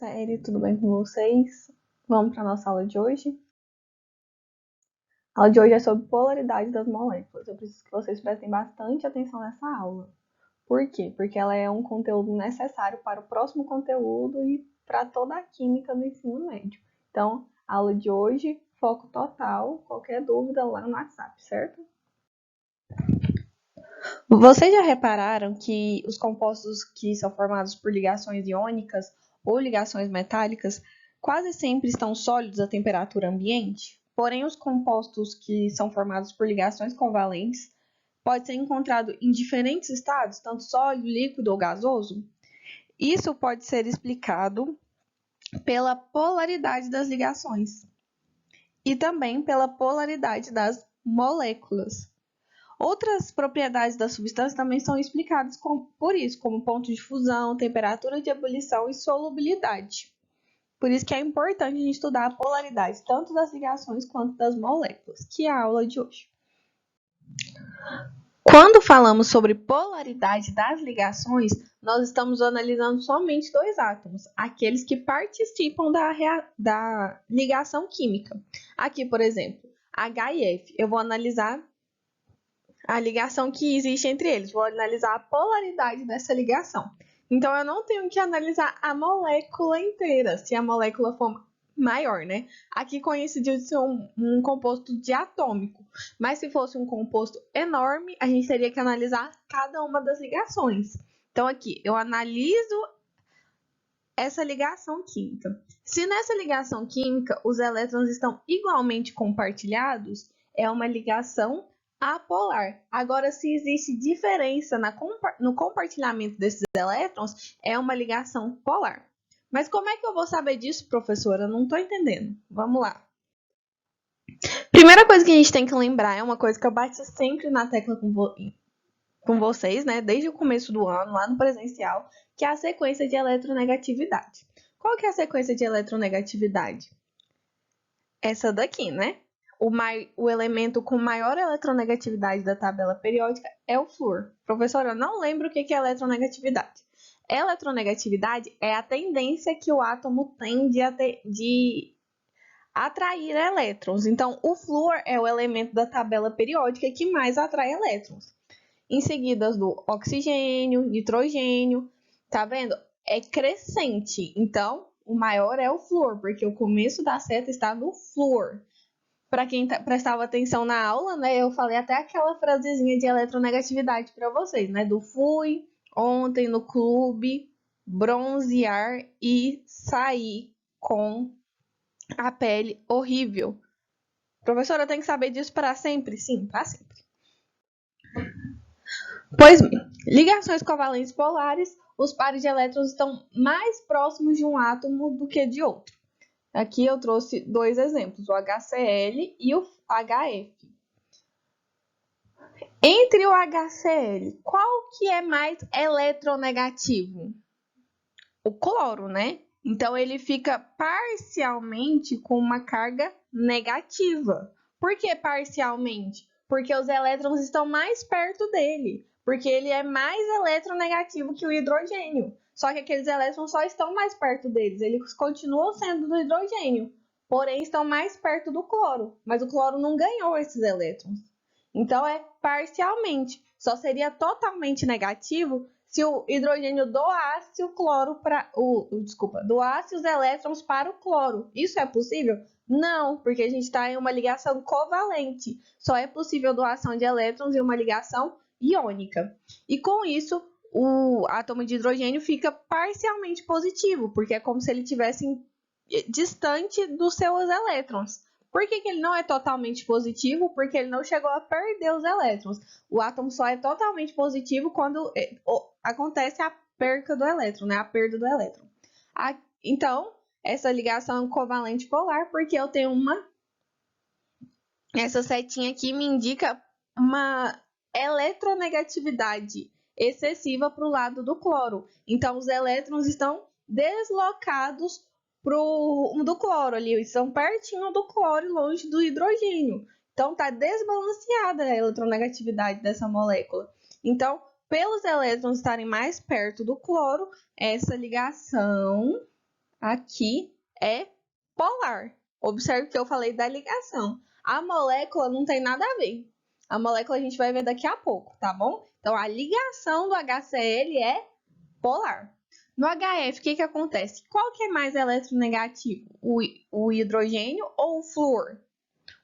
série, tudo bem com vocês? Vamos para a nossa aula de hoje? A aula de hoje é sobre polaridade das moléculas. Eu preciso que vocês prestem bastante atenção nessa aula. Por quê? Porque ela é um conteúdo necessário para o próximo conteúdo e para toda a química do ensino médio. Então, a aula de hoje, foco total, qualquer dúvida lá no WhatsApp, certo? Vocês já repararam que os compostos que são formados por ligações iônicas ou ligações metálicas quase sempre estão sólidos à temperatura ambiente? Porém, os compostos que são formados por ligações covalentes podem ser encontrados em diferentes estados, tanto sólido, líquido ou gasoso? Isso pode ser explicado pela polaridade das ligações e também pela polaridade das moléculas. Outras propriedades da substância também são explicadas por isso, como ponto de fusão, temperatura de ebulição e solubilidade. Por isso que é importante a gente estudar a polaridade tanto das ligações quanto das moléculas, que é a aula de hoje. Quando falamos sobre polaridade das ligações, nós estamos analisando somente dois átomos, aqueles que participam da ligação química. Aqui, por exemplo, H e F. Eu vou analisar a ligação que existe entre eles. Vou analisar a polaridade dessa ligação. Então, eu não tenho que analisar a molécula inteira, se a molécula for maior, né? Aqui coincidiu de ser um composto diatômico, mas se fosse um composto enorme, a gente teria que analisar cada uma das ligações. Então, aqui, eu analiso essa ligação química. Se nessa ligação química os elétrons estão igualmente compartilhados, é uma ligação apolar. Agora, se existe diferença no compartilhamento desses elétrons, é uma ligação polar. Mas como é que eu vou saber disso, professora? Eu não estou entendendo. Vamos lá. Primeira coisa que a gente tem que lembrar, é uma coisa que eu bati sempre na tecla com vocês, né, desde o começo do ano, lá no presencial, que é a sequência de eletronegatividade. Qual que é a sequência de eletronegatividade? Essa daqui, né? O elemento com maior eletronegatividade da tabela periódica é o flúor. Professora, eu não lembro o que é eletronegatividade. Eletronegatividade é a tendência que o átomo tem de atrair elétrons. Então, o flúor é o elemento da tabela periódica que mais atrai elétrons. Em seguida do oxigênio, nitrogênio, tá vendo? É crescente. Então, o maior é o flúor, porque o começo da seta está no flúor. Para quem prestava atenção na aula, né, eu falei até aquela frasezinha de eletronegatividade para vocês, né? Do fui ontem no clube, bronzear e sair com a pele horrível. Professora, tem que saber disso para sempre? Sim, para sempre. Pois bem, ligações covalentes polares, os pares de elétrons estão mais próximos de um átomo do que de outro. Aqui eu trouxe dois exemplos, o HCl e o HF. Entre o HCl, qual que é mais eletronegativo? O cloro, né? Então, ele fica parcialmente com uma carga negativa. Por que parcialmente? Porque os elétrons estão mais perto dele. Porque ele é mais eletronegativo que o hidrogênio. Só que aqueles elétrons só estão mais perto deles. Eles continuam sendo do hidrogênio. Porém, estão mais perto do cloro. Mas o cloro não ganhou esses elétrons. Então, é parcialmente. Só seria totalmente negativo se o hidrogênio doasse o cloro para doasse os elétrons para o cloro. Isso é possível? Não, porque a gente está em uma ligação covalente. Só é possível doação de elétrons em uma ligação iônica. E com isso, o átomo de hidrogênio fica parcialmente positivo, porque é como se ele estivesse distante dos seus elétrons. Por que ele não é totalmente positivo? Porque ele não chegou a perder os elétrons. O átomo só é totalmente positivo quando acontece a perca do elétron, né? A perda do elétron. Então, essa ligação covalente polar, porque eu tenho essa setinha aqui me indica uma eletronegatividade excessiva para o lado do cloro. Então, os elétrons estão deslocados do cloro ali, estão pertinho do cloro e longe do hidrogênio. Então, está desbalanceada a eletronegatividade dessa molécula. Então, pelos elétrons estarem mais perto do cloro, essa ligação aqui é polar. Observe que eu falei da ligação. A molécula não tem nada a ver. A molécula a gente vai ver daqui a pouco, tá bom? Então, a ligação do HCl é polar. No HF, o que acontece? Qual que é mais eletronegativo? O hidrogênio ou o flúor?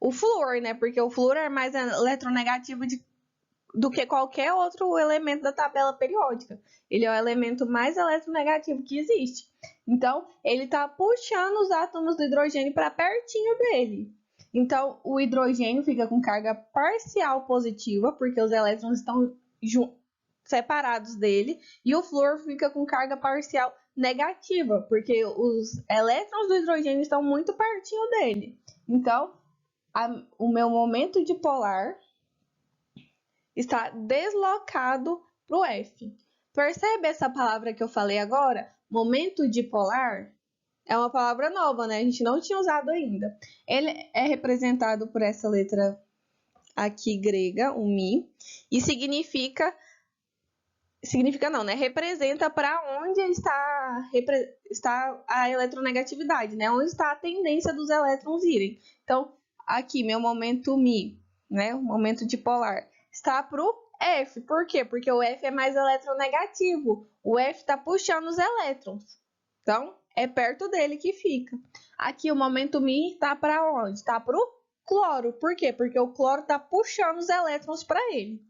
O flúor, né? Porque o flúor é mais eletronegativo do que qualquer outro elemento da tabela periódica. Ele é o elemento mais eletronegativo que existe. Então, ele está puxando os átomos do hidrogênio para pertinho dele. Então, o hidrogênio fica com carga parcial positiva, porque os elétrons estão separados dele, e o flúor fica com carga parcial negativa, porque os elétrons do hidrogênio estão muito pertinho dele. Então, o meu momento dipolar está deslocado para o F. Percebe essa palavra que eu falei agora? Momento dipolar é uma palavra nova, né? A gente não tinha usado ainda. Ele é representado por essa letra aqui grega, o Mi, e significa não, né? Representa para onde está a eletronegatividade, né? Onde está a tendência dos elétrons irem. Então, aqui, meu momento Mi, né? O momento dipolar, está para o F. Por quê? Porque o F é mais eletronegativo. O F está puxando os elétrons. Então, é perto dele que fica. Aqui, o momento Mi está para onde? Está para o cloro. Por quê? Porque o cloro está puxando os elétrons para ele.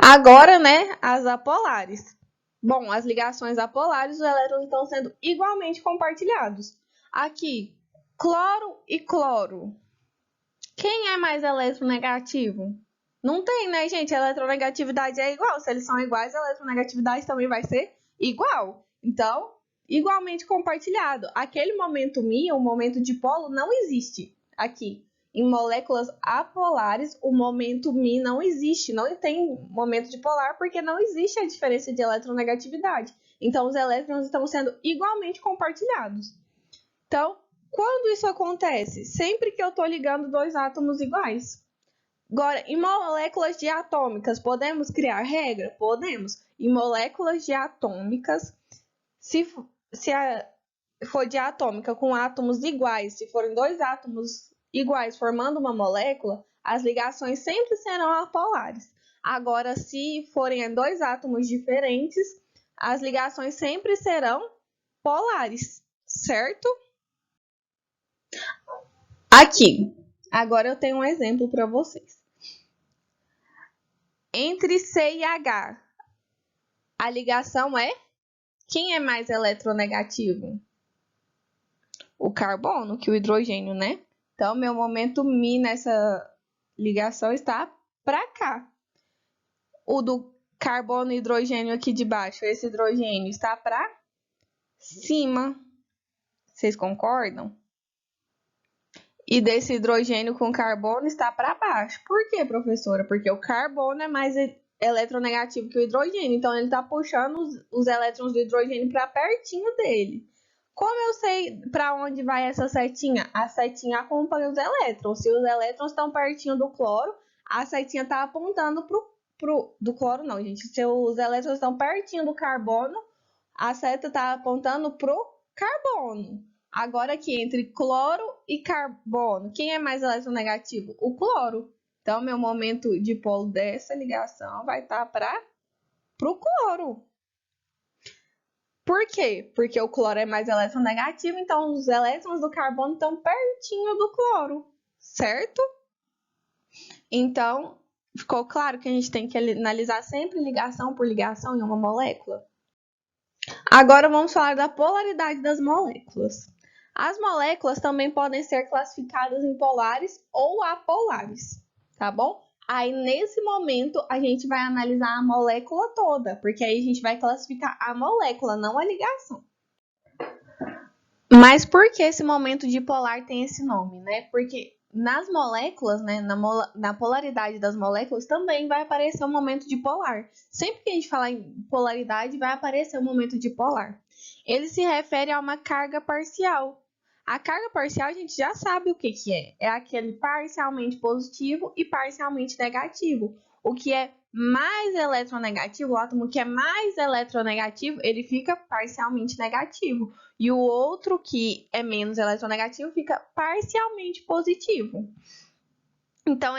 Agora, né, as apolares. Bom, as ligações apolares, os elétrons estão sendo igualmente compartilhados. Aqui, cloro e cloro. Quem é mais eletronegativo? Não tem, né, gente? A eletronegatividade é igual. Se eles são iguais, a eletronegatividade também vai ser igual. Então, igualmente compartilhado. Aquele momento Mi, o momento dipolo, não existe aqui. Em moléculas apolares, o momento Mi não existe. Não tem momento dipolar porque não existe a diferença de eletronegatividade. Então, os elétrons estão sendo igualmente compartilhados. Então, quando isso acontece? Sempre que eu estou ligando dois átomos iguais. Agora, em moléculas diatômicas, podemos criar regra? Podemos. Em moléculas diatômicas, se for diatômica com átomos iguais, se forem dois átomos iguais formando uma molécula, as ligações sempre serão apolares. Agora, se forem dois átomos diferentes, as ligações sempre serão polares, certo? Aqui, agora eu tenho um exemplo para vocês. Entre C e H, a ligação é? Quem é mais eletronegativo? O carbono, que o hidrogênio, né? Então, meu momento Mi nessa ligação está para cá. O do carbono e hidrogênio aqui de baixo, esse hidrogênio está para cima. Vocês concordam? E desse hidrogênio com carbono está para baixo. Por quê, professora? Porque o carbono é mais eletronegativo que o hidrogênio. Então, ele está puxando os elétrons do hidrogênio para pertinho dele. Como eu sei para onde vai essa setinha? A setinha acompanha os elétrons. Se os elétrons estão pertinho do cloro, a setinha está apontando do cloro não, gente. Se os elétrons estão pertinho do carbono, a seta está apontando para o carbono. Agora aqui, entre cloro e carbono, quem é mais eletronegativo? O cloro. Então, meu momento dipolo dessa ligação vai estar para o cloro. Por quê? Porque o cloro é mais eletronegativo, então os elétrons do carbono estão pertinho do cloro, certo? Então, ficou claro que a gente tem que analisar sempre ligação por ligação em uma molécula? Agora vamos falar da polaridade das moléculas. As moléculas também podem ser classificadas em polares ou apolares, tá bom? Aí, nesse momento, a gente vai analisar a molécula toda, porque aí a gente vai classificar a molécula, não a ligação. Mas por que esse momento dipolar tem esse nome, né? Porque nas moléculas, né, na polaridade das moléculas, também vai aparecer o momento dipolar. Sempre que a gente falar em polaridade, vai aparecer o momento dipolar. Ele se refere a uma carga parcial. A carga parcial a gente já sabe o que é. É aquele parcialmente positivo e parcialmente negativo. O que é mais eletronegativo, o átomo que é mais eletronegativo, ele fica parcialmente negativo. E o outro que é menos eletronegativo fica parcialmente positivo. Então,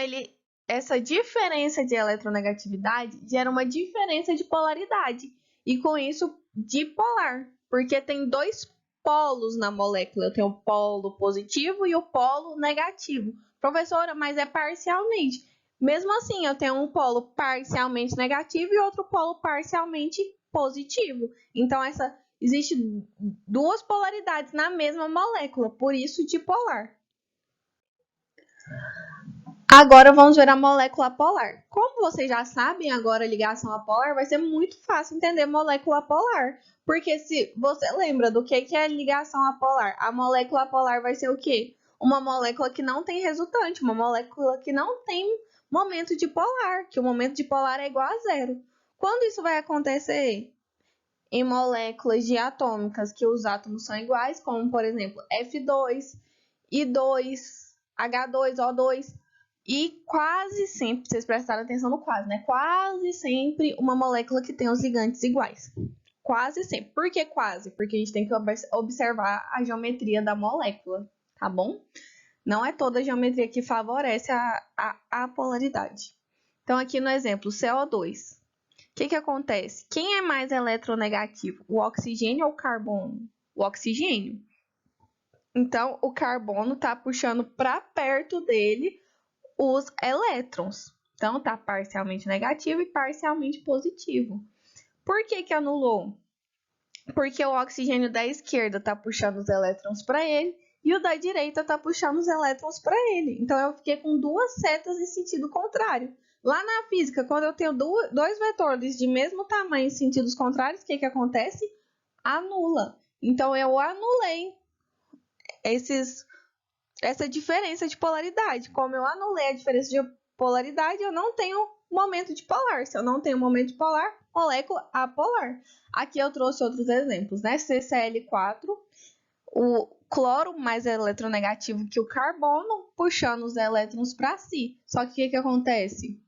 essa diferença de eletronegatividade gera uma diferença de polaridade. E com isso, dipolar. Porque tem dois polos na molécula. Eu tenho o polo positivo e o polo negativo. Professora, mas é parcialmente. Mesmo assim, eu tenho um polo parcialmente negativo e outro polo parcialmente positivo. Então, existe duas polaridades na mesma molécula, por isso dipolar. Agora vamos ver a molécula polar. Como vocês já sabem, agora a ligação apolar vai ser muito fácil entender molécula polar. Porque se você lembra do que é ligação apolar, a molécula polar vai ser o quê? Uma molécula que não tem resultante, uma molécula que não tem momento dipolar, que o momento dipolar é igual a zero. Quando isso vai acontecer? Em moléculas diatômicas que os átomos são iguais, como por exemplo F2, I2, H2O2, e quase sempre, vocês prestaram atenção no quase, né? Quase sempre uma molécula que tem os ligantes iguais. Quase sempre. Por que quase? Porque a gente tem que observar a geometria da molécula, tá bom? Não é toda a geometria que favorece a polaridade. Então, aqui no exemplo, CO2. O que acontece? Quem é mais eletronegativo? O oxigênio ou o carbono? O oxigênio. Então, o carbono está puxando para perto dele os elétrons. Então, está parcialmente negativo e parcialmente positivo. Por que anulou? Porque o oxigênio da esquerda está puxando os elétrons para ele e o da direita está puxando os elétrons para ele. Então, eu fiquei com duas setas em sentido contrário. Lá na física, quando eu tenho dois vetores de mesmo tamanho em sentidos contrários, o que acontece? Anula. Então, eu anulei essa diferença de polaridade. Como eu anulei a diferença de polaridade, eu não tenho momento dipolar. Se eu não tenho momento dipolar, molécula apolar. Aqui eu trouxe outros exemplos, né? CCl4, o cloro mais eletronegativo que o carbono, puxando os elétrons para si. Só que o que acontece?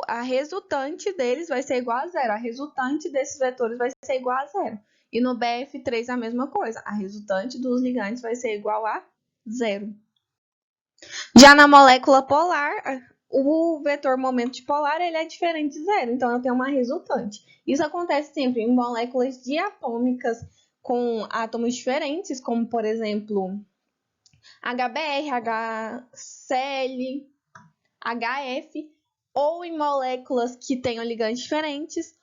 A resultante deles vai ser igual a zero. A resultante desses vetores vai ser igual a zero. E no BF3 a mesma coisa. A resultante dos ligantes vai ser igual a zero. Já na molécula polar, o vetor momento dipolar ele é diferente de zero. Então, eu tenho uma resultante. Isso acontece sempre em moléculas diatômicas com átomos diferentes, como, por exemplo, HBr, HCl, HF, ou em moléculas que tenham ligantes diferentes,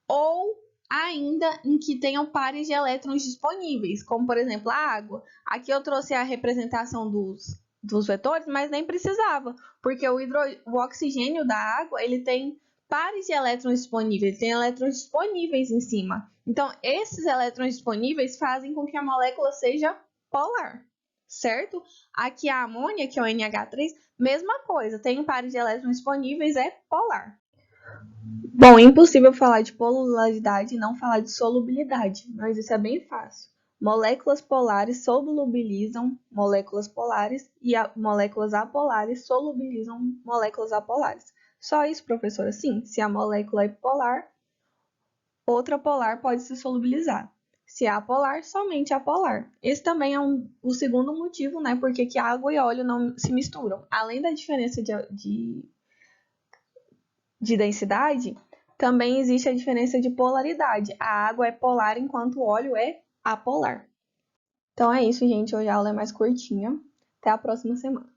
ou ainda em que tenham pares de elétrons disponíveis, como por exemplo a água. Aqui eu trouxe a representação dos vetores, mas nem precisava, porque o oxigênio da água ele tem pares de elétrons disponíveis, tem elétrons disponíveis em cima. Então, esses elétrons disponíveis fazem com que a molécula seja polar, certo? Aqui a amônia, que é o NH3, mesma coisa, tem pares de elétrons disponíveis, é polar. Bom, é impossível falar de polaridade e não falar de solubilidade, mas isso é bem fácil. Moléculas polares solubilizam moléculas polares e moléculas apolares solubilizam moléculas apolares. Só isso, professora? Sim, se a molécula é polar, outra polar pode se solubilizar. Se é apolar, somente apolar. Esse também é o segundo motivo, né? Porque que água e óleo não se misturam. Além da diferença de densidade, também existe a diferença de polaridade. A água é polar enquanto o óleo é apolar. Então é isso, gente. Hoje a aula é mais curtinha. Até a próxima semana.